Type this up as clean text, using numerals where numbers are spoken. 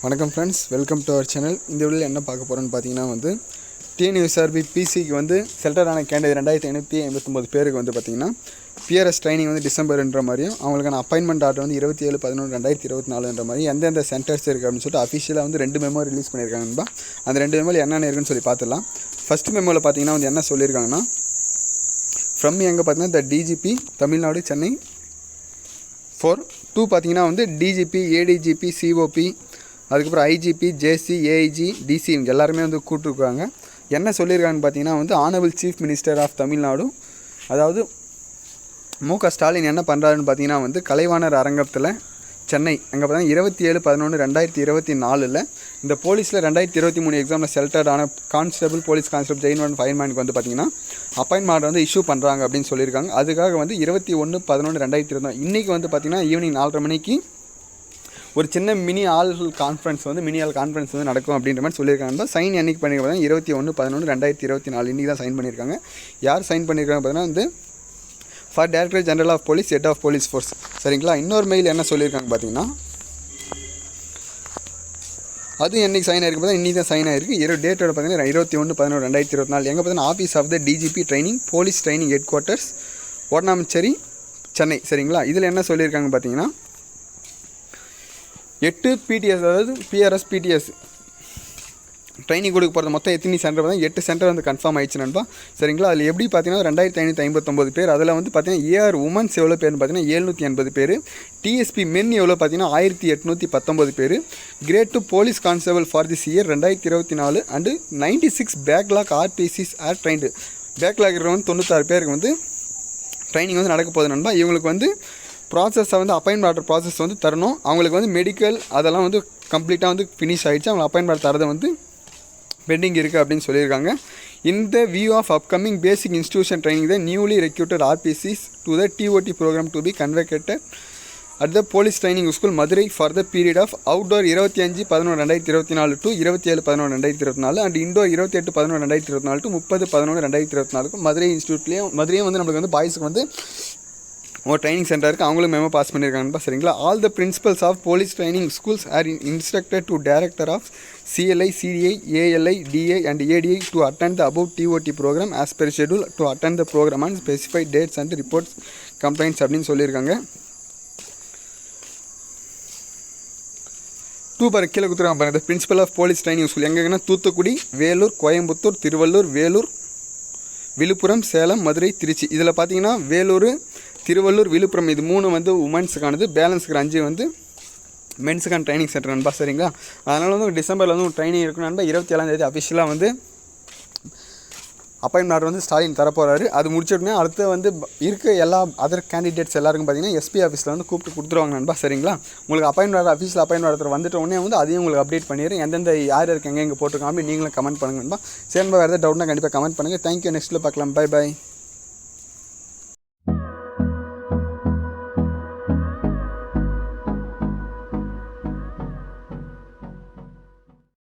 வணக்கம் friends, welcome to our channel. இந்த வீடியோவில் என்ன பார்க்க போகிறோன்னு பார்த்தீங்கன்னா டிஎன்யூஎஸ்ஆர்பி பிசிக்கு செலக்டடான கேண்டிடேட் 2559 பேருக்கு பார்த்தீங்கன்னா பிஆர்எஸ் ட்ரைனிங் டிசம்பர்ன்ற மாதிரியும் அவங்களுக்கான அப்பாயின்மெண்ட் ஆர்டர் 27/11/2024 மாதிரி எந்தெந்த சென்டர்ஸ் இருக்குது அப்படின்னு சொல்லிட்டு அஃபிஷியலாக 2 மெமோ ரிலீஸ் பண்ணியிருக்காங்கன்பா. அந்த 2 மெமோவில் என்னென்ன இருக்குன்னு சொல்லி பார்த்துடலாம். ஃபஸ்ட் மெமோவில் பார்த்தீங்கன்னா என்ன சொல்லியிருக்காங்கன்னா, ஃப்ரம் எங்கே பார்த்தீங்கன்னா த டிஜிபி தமிழ்நாடு சென்னை 4 2 பார்த்தீங்கன்னா டிஜிபி ஏடிஜிபி சிஓபி அதுக்கப்புறம் ஐஜிபி ஜேசி ஏஐஜி டிசி இவங்க எல்லாருமே கூப்பிட்டுருக்காங்க. என்ன சொல்லியிருக்காங்கன்னு பார்த்தீங்கன்னா honourable chief minister of Tamil Nadu, அதாவது மு.க. ஸ்டாலின் என்ன பண்ணுறாருன்னு பார்த்தீங்கன்னா கலைவாணர் அரங்கத்தில் சென்னை அங்கே பார்த்தீங்கன்னா 27/11/2024 இந்த போலீஸில் 2023 எக்ஸாமில் செலக்டடான கான்ஸ்டபிள் போலீஸ் கான்ஸ்டபிள் ஜெயின் ஒன் ஃபயர்மேனுக்கு பார்த்தீங்கன்னா அப்பாயின்மெண்ட் ஆர்டர் இஷ்யூ பண்ணுறாங்க அப்படின்னு சொல்லியிருக்காங்க. அதுக்காக 21/11/2024 இன்றைக்கி பார்த்தீங்கன்னா ஈவினிங் 4:30 மணிக்கு ஒரு சின்ன மினி ஆல் கான்ஃபரன்ஸ் நடக்கும் அப்படின்ற மாதிரி சொல்லியிருக்காங்க. சைன் என்றைக்கு பண்ணியிருக்காங்க 21/11/2024 இன்றைக்கி தான் சைன் பண்ணியிருக்காங்க. யார் சைன் பண்ணியிருக்காங்க பார்த்தீங்கன்னா for director general of police, head of police force. சரிங்களா. இன்னொரு மெயில் என்ன சொல்லியிருக்காங்க பார்த்தீங்கன்னா, அது என்றைக்கு சைன் ஆகிருக்கு பார்த்தா இன்றைக்கி தான் சைன் ஆகிருக்கு. டேட்டோட பார்த்தீங்கன்னா 21/11/2024 எங்கே பார்த்தீங்கன்னா office of the DGP training police training headquarters Oonamancheri Chennai. சரிங்களா. இதில் என்ன சொல்லியிருக்காங்க பார்த்தீங்கன்னா 8 பிடிஎஸ், அதாவது பிஆர்எஸ் பிடிஎஸ் ட்ரைனிங் கொடுக்க போகிறது மொத்தம் எத்தனை சென்டர் பார்த்தா 8 சென்டர் கன்ஃபார்ம் ஆயிடுச்சு நண்பா. சரிங்களா. அதில் எப்படி பார்த்தீங்கன்னா 2559 பேர், அதில் பார்த்தீங்கன்னா ஏஆர் உமன்ஸ் எவ்வளோ பேர்னு பார்த்தீங்கன்னா 780 பேர், டிஎஸ்பி மென் எவ்வளோ பார்த்தீங்கன்னா 1819 பேர், grade 2 police constable for this year 2024 and 96 backlog RPCs are trained. Backlog இருக்கிறவங்க 96 பேருக்கு ட்ரைனிங் நடக்க போகுது நண்பா. இவங்களுக்கு ப்ராசஸை அப்பாயின்மெண்ட் ஆர்டர் ப்ராசஸ் தரணும். அவங்களுக்கு மெடிக்கல் அதெல்லாம் கம்ப்ளீட்டாக ஃபினிஷ் ஆகிடுச்சு. அவங்க அப்பாயின்மெண்ட் தரதை பெண்டிங் இருக்குது அப்படின்னு சொல்லியிருக்காங்க. இந்த view of upcoming basic institution training the newly recruited RPCs to the TOT program to be convocated at the police training school Madurai for the period of outdoor 25/11/2024 to 27/11/2024 and indoor 28/11/2024 to 30/11/2024 Madurai இன்ஸ்டியூட்லேயும் மதுரையும் நம்மளுக்கு பாய்ஸுக்கு ஒரு training centre இருக்குது. அவங்களும் memo pass பண்ணியிருக்காங்கப்பா. சரிங்களா. All the principals of police training schools are instructed to director of CLI CTI ALI DA and ATI to attend the above TOT program as per schedule to attend the program and specified dates and reports complaints அப்படின்னு சொல்லியிருக்காங்க. 2 கீழே கொடுத்துருக்காங்க பாருங்கள். The principal of police training school எங்கன்னா தூத்துக்குடி, வேலூர், கோயம்புத்தூர், திருவள்ளூர், வேலூர், விழுப்புரம், சேலம், மதுரை, திருச்சி. இதில் பார்த்தீங்கன்னா வேலூர், திருவள்ளூர், விழுப்புரம் இது 3 உமன்ஸுக்கானது, பேலன்ஸுக்கு 5 மென்ஸுக்கான training centre நண்பா. சரிங்களா. அதனால் டிசம்பரில் ஒரு ட்ரைனிங் இருக்கும் நண்பா. 27ஆம் அஃபிஷியலாக அப்பாயின்மெண்ட் ஆர்டர் ஸ்டாலின் தரப்போகிறாரு. அது முடிச்சிட்டோன்னே அடுத்து இருக்க எல்லா அதர் கேண்டிடேட்ஸ் எல்லாருக்கும் பார்த்தீங்கன்னா எஸ்பி ஆஃபீஸில் கூப்பிட்டு கொடுத்துருவாங்க நண்பா. சரிங்களா. உங்களுக்கு அப்பாயின்மெண்ட் ஆர்டர் அஃபீஸில் அப்பாயின்மெண்ட் ஆர்டர் வந்துட்டோடனே அதையும் உங்களுக்கு அப்டேட் பண்ணிடுறேன். எந்தெந்த யார் இருக்கு எங்கே போட்டிருக்காங்க அப்படி நீங்களும் கமெண்ட் பண்ணுங்க நண்பா. சரி நண்பா, வேறு ஏதாவது டவுட்னா கண்டிப்பாக கமெண்ட் பண்ணுங்கள். தேங்க்யூ. நெக்ஸ்ட்டில் பார்க்கலாம். பை.